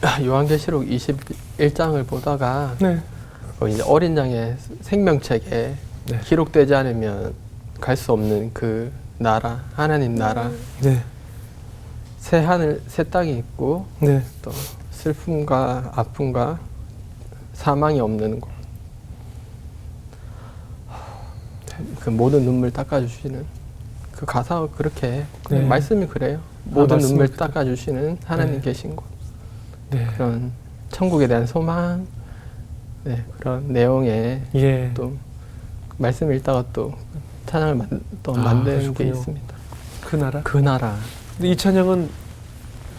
Speaker 4: 아, 요한계시록 21장을 보다가
Speaker 1: 네.
Speaker 4: 이제 어린 양의 생명책에
Speaker 1: 네.
Speaker 4: 기록되지 않으면 갈 수 없는 그 나라, 하나님 나라,
Speaker 1: 네.
Speaker 4: 새 하늘, 새 땅이 있고
Speaker 1: 네.
Speaker 4: 또 슬픔과 아픔과 사망이 없는 곳. 그 모든 눈물 닦아주시는 그 가사가 그렇게
Speaker 1: 네.
Speaker 4: 말씀이 그래요. 모든
Speaker 1: 말씀이
Speaker 4: 눈물
Speaker 1: 그래요.
Speaker 4: 닦아주시는 하나님
Speaker 1: 네.
Speaker 4: 계신 곳.
Speaker 1: 네.
Speaker 4: 그런 천국에 대한 소망, 네, 그런 내용에
Speaker 1: 예.
Speaker 4: 또 말씀 읽다가 또 찬양을 또 만드는 게
Speaker 1: 그러셨군요.
Speaker 4: 있습니다.
Speaker 1: 그 나라?
Speaker 4: 그 나라.
Speaker 1: 근데 이 찬양은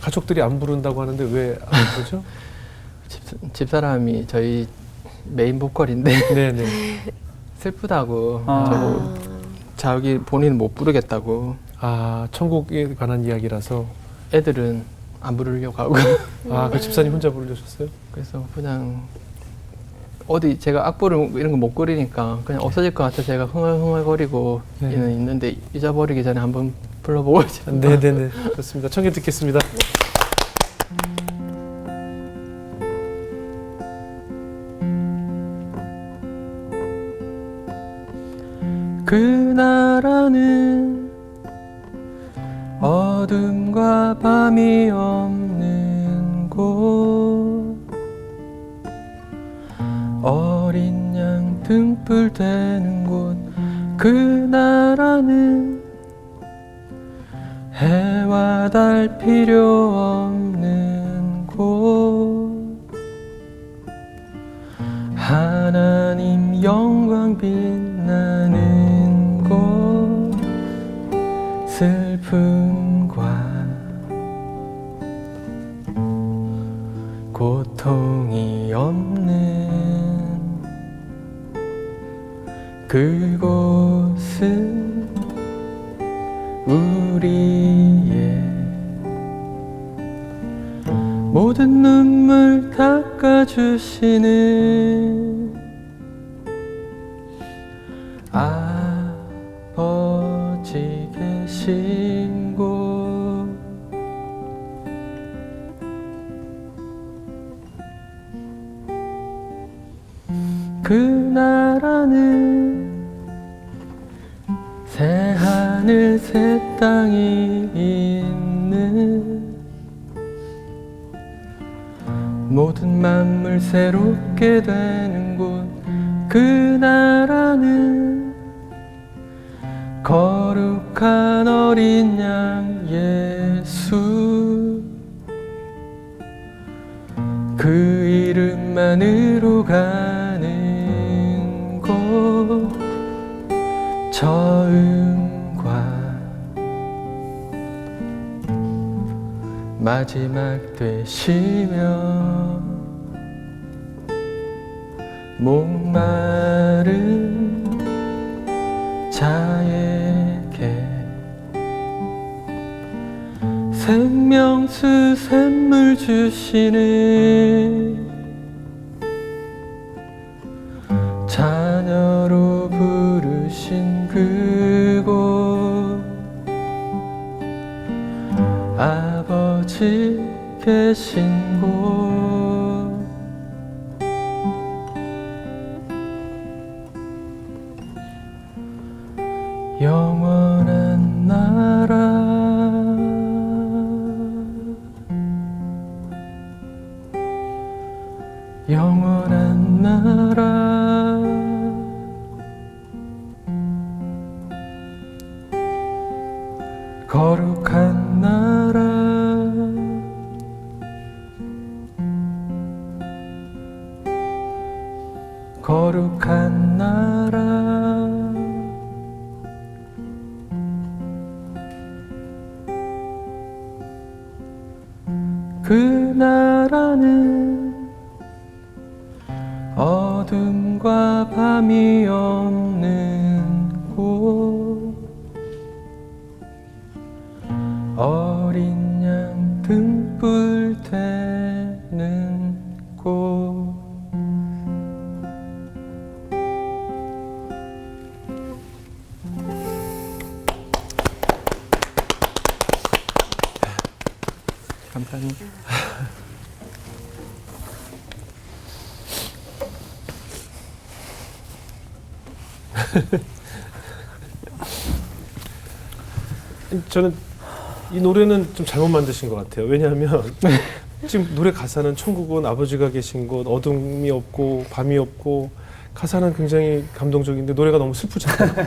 Speaker 1: 가족들이 안 부른다고 하는데 왜 안 부르죠?
Speaker 4: 집사람이 저희 메인 보컬인데
Speaker 1: 네네.
Speaker 4: 슬프다고
Speaker 3: 아.
Speaker 4: 자기 본인은 못 부르겠다고.
Speaker 1: 아, 천국에 관한 이야기라서.
Speaker 4: 애들은 안 부르려고 하고.
Speaker 1: 아, 그 집사님 혼자 부르셨어요?
Speaker 4: 그래서 그냥 어디 제가 악보를 이런 거 못 그리니까 그냥 없어질 것 같아 제가 흥얼흥얼거리고
Speaker 1: 네.
Speaker 4: 있는데 잊어버리기 전에 한번 불러보고 싶다.
Speaker 1: 네네네. 좋습니다. 청해 듣겠습니다.
Speaker 4: 그 나라는 어둠과 밤이 없는 곳, 어린 양 등불 되는 곳. 그 나라는 해와 달 필요 없는 곳, 하나님 영광 빛나는 곳, 슬픔과 고통이 없는 그곳은 우리의 모든 눈물 닦아주시는 아버지 계신 곳. 그 나라는 새 하늘 새 땅이 있는 모든 만물 새롭게 되는 곳 그 나라는 거룩한 어린 양 예수 그 이름만으로 가는 곳 처음과 마지막 되시며 목마른 자에게 생명수 샘물 주시는 자녀로 부르신 그곳 아버지 계신 곳 영원한 나라 영원한 나라 거룩한 나라 거룩한 나라 그 나라는 어둠과 밤이 없는 곳 어린 양 등불 되는 곳 감사합니다.
Speaker 1: 저는 이 노래는 좀 잘못 만드신 것 같아요. 왜냐하면 지금 노래 가사는 천국은 아버지가 계신 곳, 어둠이 없고 밤이 없고 가사는 굉장히 감동적인데 노래가 너무 슬프잖아요.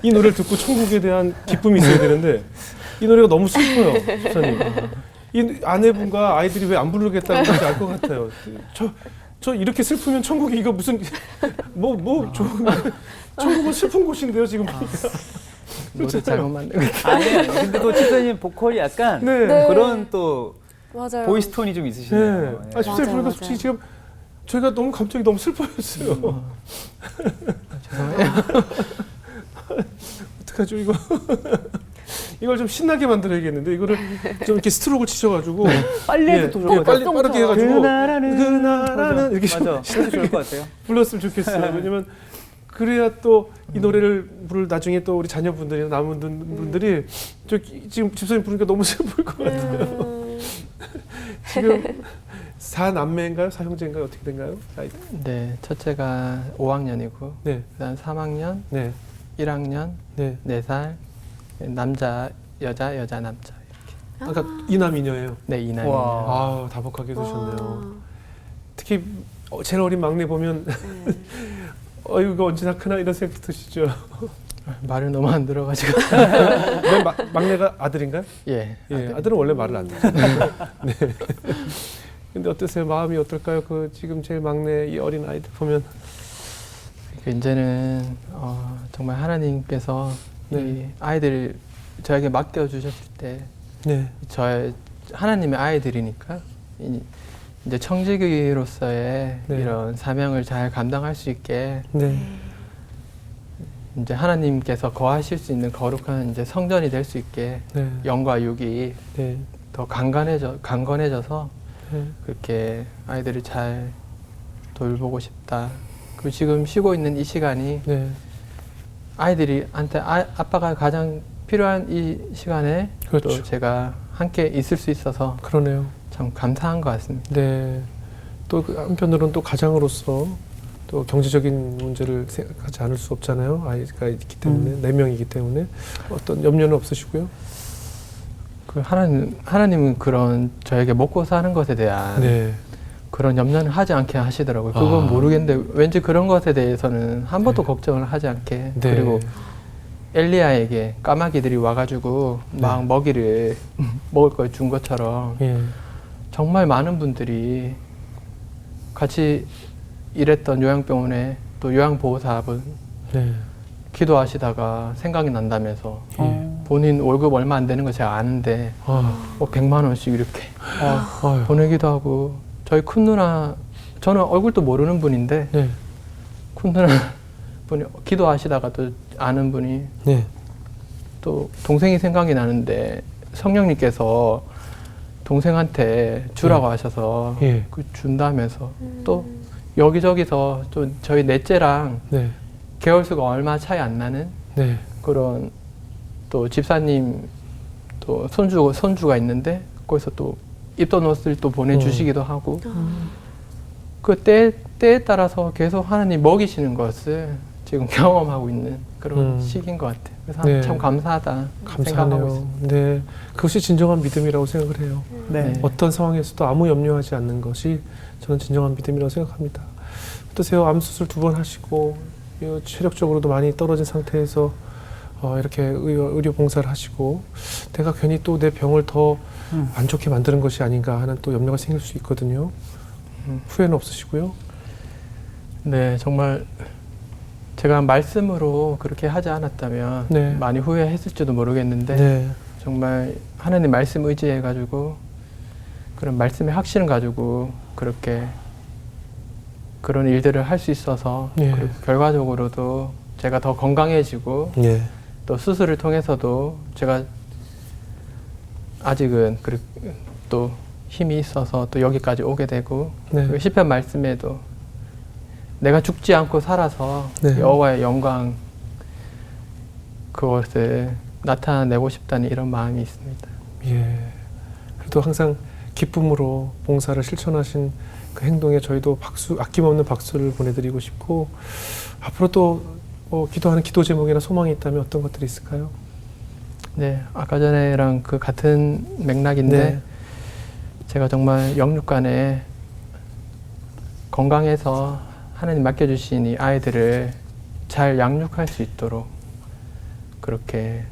Speaker 1: 이 노래를 듣고 천국에 대한 기쁨이 있어야 되는데 이 노래가 너무 슬퍼요, 집사님. 이 아내분과 아이들이 왜 안 부르겠다는 건지 알 것 같아요. 저 이렇게 슬프면 천국이 이거 무슨 좋은 천국은 슬픈 곳인데요, 지금 보니까.
Speaker 4: 노래 잘못 만든 거
Speaker 3: 아니에요. 근데 또 집사님 보컬이 약간
Speaker 1: 네.
Speaker 2: 네.
Speaker 3: 그런 또
Speaker 2: 맞아요.
Speaker 3: 보이스 톤이 좀
Speaker 1: 네.
Speaker 3: 있으시네요. 네.
Speaker 1: 아, 집사님
Speaker 2: 맞아요,
Speaker 1: 보니까 솔직히
Speaker 2: 맞아요.
Speaker 1: 지금 저희가 너무 감정이 너무 슬퍼졌어요.
Speaker 4: 죄송해요.
Speaker 1: 어떡하죠 이거? 이걸 좀 신나게 만들어야겠는데 이거를 좀 이렇게 스트로크를 치셔가지고
Speaker 3: 빨리 해도 더 좋을 것
Speaker 1: 빨리
Speaker 3: 같아요.
Speaker 1: 빠르게 해가지고
Speaker 3: 그 나라는
Speaker 1: 이렇게
Speaker 3: 맞아.
Speaker 1: 좀
Speaker 3: 그래도 좋을 것 같아요.
Speaker 1: 불렀으면 좋겠어요. 왜냐면 그래야 또 이 노래를 부를 나중에 또 우리 자녀분들이나 남은 분들이 지금 집사님 부르니까 너무 슬플 것 같아요. 지금 4남매인가요? 4형제인가요? 어떻게 된가요? 아이들?
Speaker 4: 네, 첫째가 5학년이고
Speaker 1: 네,
Speaker 4: 그다음 3학년,
Speaker 1: 네,
Speaker 4: 1학년,
Speaker 1: 네.
Speaker 4: 4살, 남자, 여자, 여자, 남자 이렇게.
Speaker 1: 아까 이남이녀예요.
Speaker 4: 네, 이남이에요.
Speaker 3: 와.
Speaker 1: 아, 다복하게 두셨네요.
Speaker 2: 와.
Speaker 1: 특히 제일 어린 막내 보면 이거 언제나 크나 이런 생각 드시죠?
Speaker 4: 말을 너무 안 들어가지고.
Speaker 1: 맨 막내가 아들인가요?
Speaker 4: 예.
Speaker 1: 예, 아들은 원래 말을 안 듣죠. 네. 근데 어떠세요? 마음이 어떨까요? 그 지금 제일 막내 이 어린 아이들 보면.
Speaker 4: 이제는 정말 하나님께서 이
Speaker 1: 네.
Speaker 4: 아이들을 저에게 맡겨 주셨을 때
Speaker 1: 네.
Speaker 4: 저의 하나님의 아이들이니까 이제 청지기로서의
Speaker 1: 네.
Speaker 4: 이런 사명을 잘 감당할 수 있게
Speaker 1: 네.
Speaker 4: 이제 하나님께서 거하실 수 있는 거룩한 이제 성전이 될 수 있게
Speaker 1: 네.
Speaker 4: 영과 육이
Speaker 1: 네.
Speaker 4: 더 강건해져서
Speaker 1: 네.
Speaker 4: 그렇게 아이들을 잘 돌보고 싶다. 그리고 지금 쉬고 있는 이 시간이
Speaker 1: 네.
Speaker 4: 아이들이한테 아빠가 가장 필요한 이 시간에
Speaker 1: 그렇죠.
Speaker 4: 또 제가 함께 있을 수 있어서
Speaker 1: 그러네요.
Speaker 4: 참 감사한 것 같습니다.
Speaker 1: 네. 또 그 한편으로는 또 가장으로서 또 경제적인 문제를 생각하지 않을 수 없잖아요. 아이가 있기 때문에 4명이기 때문에 어떤 염려는 없으시고요.
Speaker 4: 그 하나님은 그런 저에게 먹고 사는 것에 대한
Speaker 1: 네.
Speaker 4: 그런 염려는 하지 않게 하시더라고요. 그건 모르겠는데 왠지 그런 것에 대해서는 한 번도 걱정을 하지 않게.
Speaker 1: 네.
Speaker 4: 그리고 엘리야에게 까마귀들이 와가지고 막 먹이를 먹을 걸 준 것처럼
Speaker 1: 예.
Speaker 4: 정말 많은 분들이 같이 일했던 요양병원에 또 요양보호사분
Speaker 1: 네.
Speaker 4: 기도하시다가 생각이 난다면서
Speaker 3: 어.
Speaker 4: 본인 월급 얼마 안 되는 거 제가 아는데
Speaker 1: 아,
Speaker 4: 뭐 100만 원씩 이렇게
Speaker 1: 아유.
Speaker 4: 보내기도 하고 저희 큰 누나 저는 얼굴도 모르는 분인데
Speaker 1: 네.
Speaker 4: 큰 누나 분이 기도하시다가 또 아는 분이
Speaker 1: 네.
Speaker 4: 또 동생이 생각이 나는데 성령님께서 동생한테 주라고 하셔서
Speaker 1: 예.
Speaker 4: 그 준다면서 또 여기저기서 또 저희 넷째랑
Speaker 1: 네.
Speaker 4: 개월수가 얼마 차이 안 나는
Speaker 1: 네.
Speaker 4: 그런 또 집사님 또 손주가 있는데 거기서 또 입던 옷을 또 보내주시기도 하고 그 때에 따라서 계속 하나님 먹이시는 것을 지금 경험하고 있는 그런 시기인 것 같아요. 그래서
Speaker 1: 네.
Speaker 4: 참 감사하다 생각하고
Speaker 1: 감사하네요.
Speaker 4: 있습니다.
Speaker 1: 네. 그것이 진정한 믿음이라고 생각을 해요.
Speaker 3: 네.
Speaker 1: 어떤 상황에서도 아무 염려하지 않는 것이 저는 진정한 믿음이라고 생각합니다. 어떠세요? 암 수술 2번 하시고 체력적으로도 많이 떨어진 상태에서 이렇게 의료 봉사를 하시고 내가 괜히 또 내 병을 더 안 좋게 만드는 것이 아닌가 하는 또 염려가 생길 수 있거든요. 후회는 없으시고요.
Speaker 4: 네, 정말 제가 말씀으로 그렇게 하지 않았다면
Speaker 1: 네.
Speaker 4: 많이 후회했을지도 모르겠는데
Speaker 1: 네.
Speaker 4: 정말 하나님 말씀 의지해가지고 그런 말씀의 확신을 가지고 그렇게 그런 일들을 할 수 있어서
Speaker 1: 네.
Speaker 4: 그리고 결과적으로도 제가 더 건강해지고
Speaker 1: 네.
Speaker 4: 또 수술을 통해서도 제가 아직은 또 힘이 있어서 또 여기까지 오게 되고
Speaker 1: 네.
Speaker 4: 그 시편 말씀에도 내가 죽지 않고 살아서
Speaker 1: 네.
Speaker 4: 여호와의 영광 그것을 나타내고 싶다는 이런 마음이 있습니다.
Speaker 1: 예. 그래도 항상 기쁨으로 봉사를 실천하신 그 행동에 저희도 아낌없는 박수를 보내드리고 싶고 앞으로 또 기도하는 기도 제목이나 소망이 있다면 어떤 것들이 있을까요?
Speaker 4: 네, 아까 전에랑 그 같은 맥락인데
Speaker 1: 네.
Speaker 4: 제가 정말 영육간에 건강해서 하나님 맡겨주신 이 아이들을 잘 양육할 수 있도록 그렇게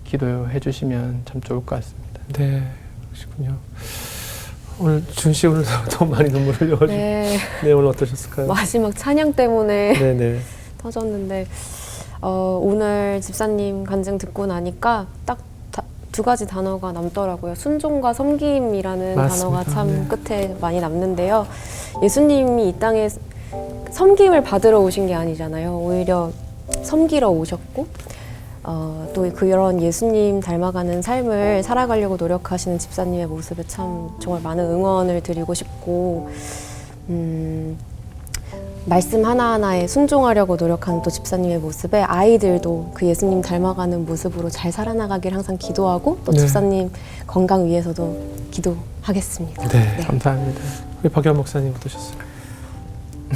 Speaker 4: 기도해 주시면 참 좋을 것 같습니다.
Speaker 1: 네, 그러시군요. 오늘 준 씨 오늘 너무 많이 눈물 흘려가지고
Speaker 2: 네.
Speaker 1: 네, 오늘 어떠셨을까요?
Speaker 2: 마지막 찬양 때문에
Speaker 1: 네네.
Speaker 2: 터졌는데 오늘 집사님 간증 듣고 나니까 딱 2가지 단어가 남더라고요. 순종과 섬김이라는
Speaker 1: 맞습니다.
Speaker 2: 단어가 참
Speaker 1: 네.
Speaker 2: 끝에 많이 남는데요. 예수님이 이 땅에 섬김을 받으러 오신 게 아니잖아요. 오히려 섬기러 오셨고 또 그런 예수님 닮아가는 삶을 살아가려고 노력하시는 집사님의 모습에 참 정말 많은 응원을 드리고 싶고 말씀 하나하나에 순종하려고 노력하는 또 집사님의 모습에 아이들도 그 예수님 닮아가는 모습으로 잘 살아나가길 항상 기도하고 또
Speaker 1: 네.
Speaker 2: 집사님 건강 위해서도 기도하겠습니다.
Speaker 1: 네.
Speaker 4: 감사합니다.
Speaker 1: 우리 박연 목사님 어떠셨어요?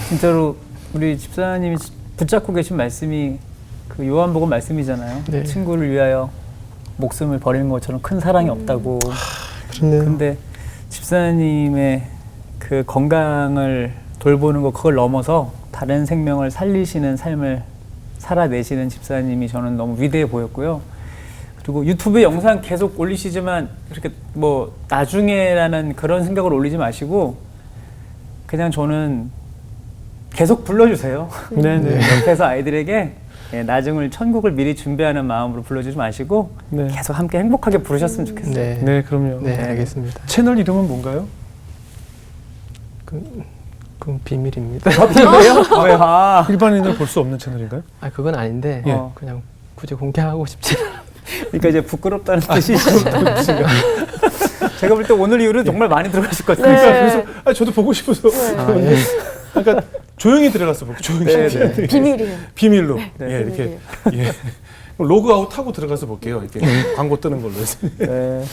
Speaker 3: 진짜로 우리 집사님이 붙잡고 계신 말씀이 그 요한복음 말씀이잖아요.
Speaker 4: 네.
Speaker 3: 친구를 위하여 목숨을 버리는 것처럼 큰 사랑이 없다고.
Speaker 1: 그렇네요.
Speaker 3: 근데 집사님의 그 건강을 돌보는 거 그걸 넘어서 다른 생명을 살리시는 삶을 살아내시는 집사님이 저는 너무 위대해 보였고요. 그리고 유튜브 영상 계속 올리시지만 그렇게 뭐 나중에라는 그런 생각을 올리지 마시고 그냥 저는 계속 불러주세요.
Speaker 1: 네네.
Speaker 3: 옆에서 아이들에게 나중을 천국을 미리 준비하는 마음으로 불러주지 마시고
Speaker 1: 네.
Speaker 3: 계속 함께 행복하게 부르셨으면 좋겠어요.
Speaker 4: 네,
Speaker 1: 네, 그럼요.
Speaker 4: 네, 알겠습니다.
Speaker 1: 채널 이름은 뭔가요?
Speaker 4: 그건 비밀입니다.
Speaker 3: 비밀이에요? 왜요? 아.
Speaker 1: 일반인은 볼 수 없는 채널인가요?
Speaker 4: 아, 그건 아닌데
Speaker 3: 예.
Speaker 4: 그냥 굳이 공개하고 싶지 않아요.
Speaker 3: 그러니까 이제 부끄럽다는 뜻이시죠. 제가 볼 때 오늘 이후로 정말 많이 들어가실 것 같아요.
Speaker 1: 그래서 저도 보고 싶어서.
Speaker 4: 아, 예.
Speaker 1: 그러니까 조용히 들어가서 보고 조용히.
Speaker 3: 네.
Speaker 2: 비밀이에요.
Speaker 1: 비밀로.
Speaker 2: 네,
Speaker 1: 예, 이렇게.
Speaker 2: 비밀이에요.
Speaker 1: 예. 로그아웃 하고 들어가서 볼게요. 이렇게 광고 뜨는 걸로 해서.
Speaker 3: 네.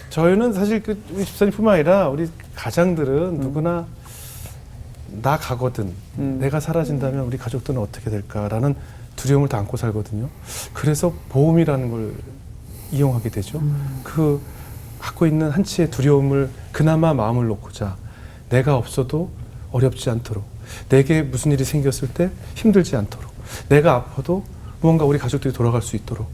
Speaker 1: 저희는 사실 그 우리 집사님뿐만 아니라 우리 가장들은 누구나 나 가거든. 내가 사라진다면 우리 가족들은 어떻게 될까라는 두려움을 다 안고 살거든요. 그래서 보험이라는 걸 이용하게 되죠. 그 갖고 있는 한치의 두려움을 그나마 마음을 놓고자 내가 없어도 어렵지 않도록, 내게 무슨 일이 생겼을 때 힘들지 않도록, 내가 아파도 무언가 우리 가족들이 돌아갈 수 있도록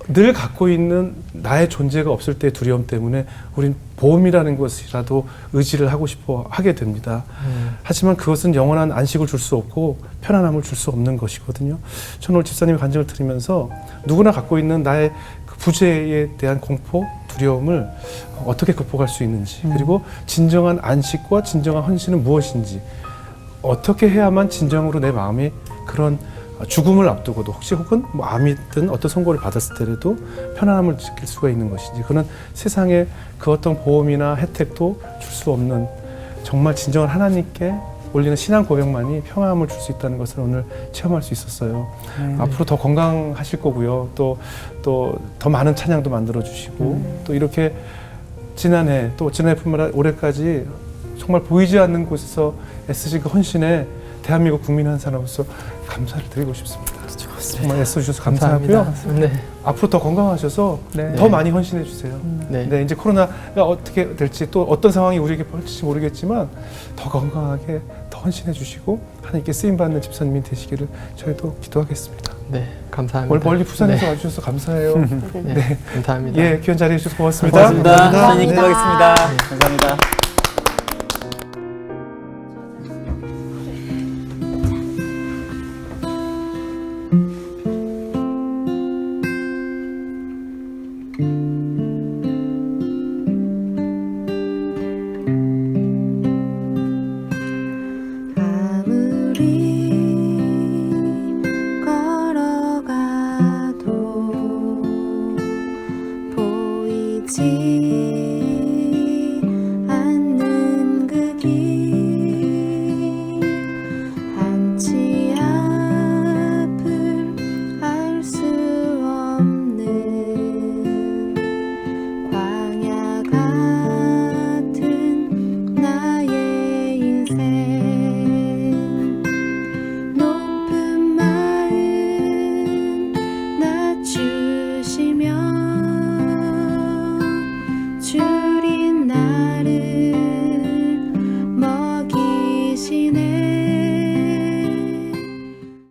Speaker 1: 늘 갖고 있는 나의 존재가 없을 때의 두려움 때문에 우린 보험이라는 것이라도 의지를 하고 싶어 하게 됩니다. 하지만 그것은 영원한 안식을 줄 수 없고 편안함을 줄 수 없는 것이거든요. 저는 오늘 집사님의 간증을 들으면서 누구나 갖고 있는 나의 그 부재에 대한 공포, 두려움을 어떻게 극복할 수 있는지, 그리고 진정한 안식과 진정한 헌신은 무엇인지, 어떻게 해야만 진정으로 내 마음이 그런 죽음을 앞두고도 혹은 뭐 암이든 어떤 선고를 받았을 때라도 편안함을 지킬 수가 있는 것인지, 그는 세상에 그 어떤 보험이나 혜택도 줄 수 없는 정말 진정한 하나님께 올리는 신앙 고백만이 평안함을 줄 수 있다는 것을 오늘 체험할 수 있었어요. 앞으로 더 건강하실 거고요. 또 더 많은 찬양도 만들어 주시고 또 이렇게 지난해뿐만 아니라 올해까지 정말 보이지 않는 곳에서 애쓰신 그 헌신에 대한민국 국민 한 사람으로서 감사를 드리고 싶습니다. 정말 애써주셔서 감사하고요.
Speaker 4: 네.
Speaker 1: 앞으로 더 건강하셔서
Speaker 3: 네.
Speaker 1: 더 많이 헌신해 주세요.
Speaker 4: 네.
Speaker 1: 네, 이제 코로나가 어떻게 될지 또 어떤 상황이 우리에게 벌칠지 모르겠지만 더 건강하게 더 헌신해 주시고 하나님께 쓰임받는 집사님이 되시기를 저희도 기도하겠습니다.
Speaker 4: 네, 감사합니다.
Speaker 1: 오늘 멀리 부산에서
Speaker 4: 네.
Speaker 1: 와주셔서 감사해요.
Speaker 4: 네, 감사합니다.
Speaker 1: 예, 귀한 자리해 주셔서 고맙습니다.
Speaker 3: 고맙습니다.
Speaker 2: 감사합니다.
Speaker 3: 기도하겠습니다. 감사합니다.